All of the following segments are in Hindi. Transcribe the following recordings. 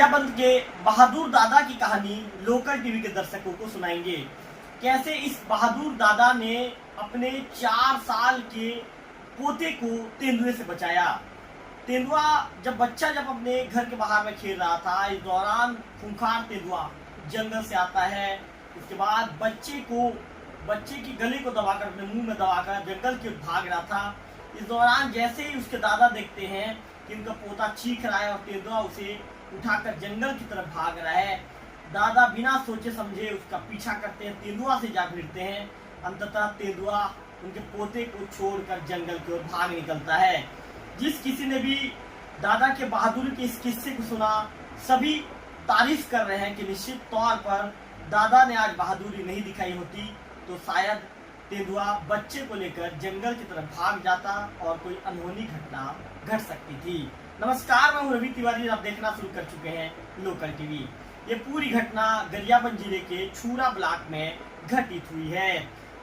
गरियाबंद के बहादुर दादा की कहानी लोकल टीवी के दर्शकों को सुनाएंगे। कैसे इस बहादुर दादा ने अपने 4 साल के पोते को तेंदुए से बचाया। तेंदुआ जब अपने घर के बाहर में खेल रहा था, इस दौरान खूंखार तेंदुआ जंगल से आता है। इसके बाद बच्चे की गले को दबाकर, अपने मुंह में दबाकर जंगल की ओर भाग रहा था। इस दौरान जैसे ही उसके दादा देखते हैं कि उनका पोता चीख रहा है और तेंदुआ उसे उठाकर जंगल की तरफ भाग रहा है, दादा बिना सोचे समझे उसका पीछा करते हैं, तेंदुआ से जा भिड़ते हैं। अंततः तेंदुआ उनके पोते को छोड़कर जंगल की ओर भाग निकलता है। जिस किसी ने भी दादा के बहादुरी के इस किस्से को सुना, सभी तारीफ कर रहे हैं कि निश्चित तौर पर दादा ने आज बहादुरी नहीं दिखाई होती तो शायद तेंदुआ बच्चे को लेकर जंगल की तरफ भाग जाता और कोई अनहोनी घटना घट सकती थी। नमस्कार, मैं हूं रवि तिवारी, आप देखना शुरू कर चुके हैं लोकल टीवी। ये पूरी घटना गरियाबंद जिले के छूरा ब्लॉक में घटित हुई है।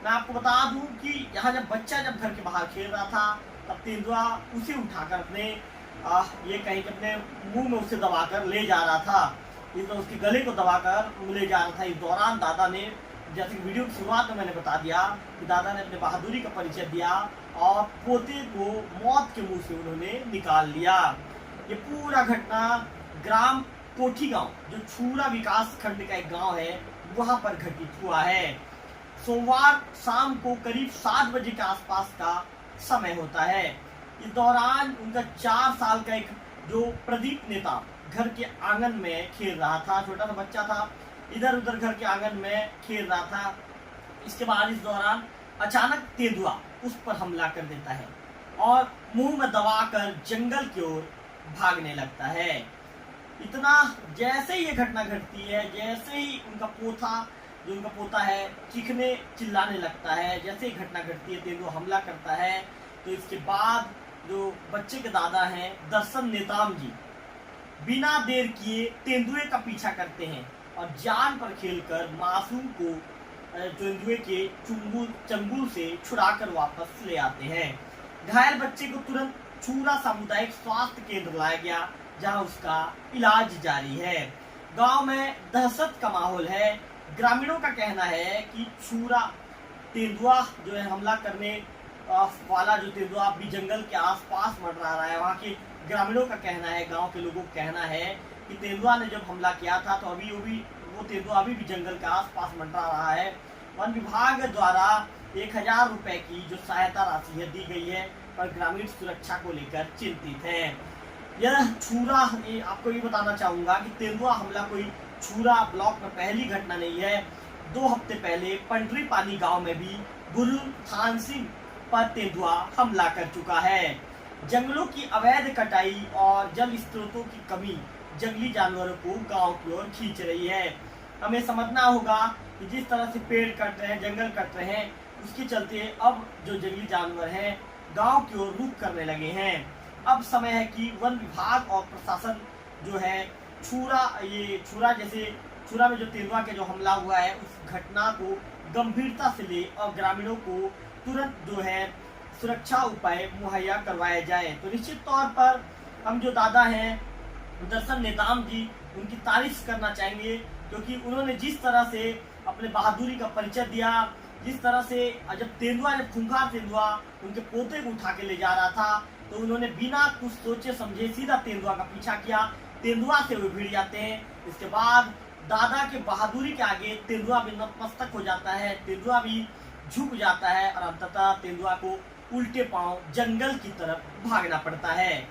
मैं आपको बता दूं कि यहाँ जब घर के बाहर खेल रहा था, तब तेंदुआ उसे उठाकर अपने मुंह में उसे दबाकर ले जा रहा था। उसके गले को दबाकर ले जा रहा था। इस दौरान दादा ने, जैसे कि वीडियो की शुरुआत में मैंने बता दिया, कि दादा ने अपने बहादुरी का परिचय दिया और पोते को मौत के मुंह से उन्होंने निकाल लिया। ये पूरा घटना ग्राम कोठी गांव, जो छूरा विकास खंड का एक गांव है, वहां पर घटित हुआ है। सोमवार शाम को करीब 7 बजे के आसपास का समय होता है। इस दौरान उनका 4 साल का एक जो प्रदीप नेता घर के आंगन में खेल रहा था, छोटा सा बच्चा था, इधर उधर घर के आंगन में खेल रहा था। इसके बाद इस दौरान अचानक तेंदुआ उस पर हमला कर देता है और मुंह में दबाकर जंगल की ओर भागने लगता है। इतना जैसे ही ये घटना घटती है, जैसे ही उनका पोता है चीखने चिल्लाने लगता है, जैसे ही घटना घटती है, तेंदुआ हमला करता है, तो इसके बाद जो बच्चे के दादा हैं दर्शन नेताम जी, बिना देर किए तेंदुए का पीछा करते हैं और जान पर खेलकर मासूम को तेंदुए के चंगुल से छुड़ाकर वापस ले आते हैं। घायल बच्चे को तुरंत छूरा सामुदायिक स्वास्थ्य केंद्र लाया गया, जहां उसका इलाज जारी है। गांव में दहशत का माहौल है। ग्रामीणों का कहना है कि छूरा तेंदुआ जो है, हमला करने वाला जो तेंदुआ अभी जंगल के आसपास मंडरा रहा है। वहां के ग्रामीणों का कहना है, गांव के लोगों का कहना है कि तेंदुआ ने जब हमला किया था तो वो तेंदुआ अभी भी जंगल के आसपास मंडरा रहा है। वन विभाग द्वारा 1000 रुपए की जो सहायता राशि है दी गई है, पर ग्रामीण सुरक्षा को लेकर चिंतित है। यह छूरा, आपको ये बताना चाहूंगा कि तेंदुआ हमला कोई छूरा ब्लॉक में पहली घटना नहीं है। 2 हफ्ते पहले पंडरी पानी गांव में भी गुरु थान सिंह पर तेंदुआ हमला कर चुका है। जंगलों की अवैध कटाई और जल स्रोतों की कमी जंगली जानवरों को गांव की ओर खींच रही है। हमें समझना होगा कि जिस तरह से पेड़ कट रहे हैं, जंगल कट रहे हैं, उसके चलते अब जो जंगली जानवर हैं गांव की ओर रुख करने लगे हैं। अब समय है कि वन विभाग और प्रशासन जो है छूरा में जो तेंदुआ के जो हमला हुआ है, उस घटना को गंभीरता से ले और ग्रामीणों को तुरंत जो है सुरक्षा उपाय मुहैया करवाए जाए। तो निश्चित तौर पर हम जो दादा हैं दर्शन नेताम जी, उनकी तारीफ करना चाहेंगे, क्योंकि उन्होंने जिस तरह से अपने बहादुरी का परिचय दिया, जिस तरह से जब खूंखार तेंदुआ उनके पोते को उठा के ले जा रहा था, तो उन्होंने बिना कुछ सोचे समझे सीधा तेंदुआ का पीछा किया। तेंदुआ से वो भिड़ जाते हैं। इसके बाद दादा के बहादुरी के आगे तेंदुआ भी नतमस्तक हो जाता है, तेंदुआ भी झुक जाता है और अंततः तेंदुआ को उल्टे पांव जंगल की तरफ भागना पड़ता है।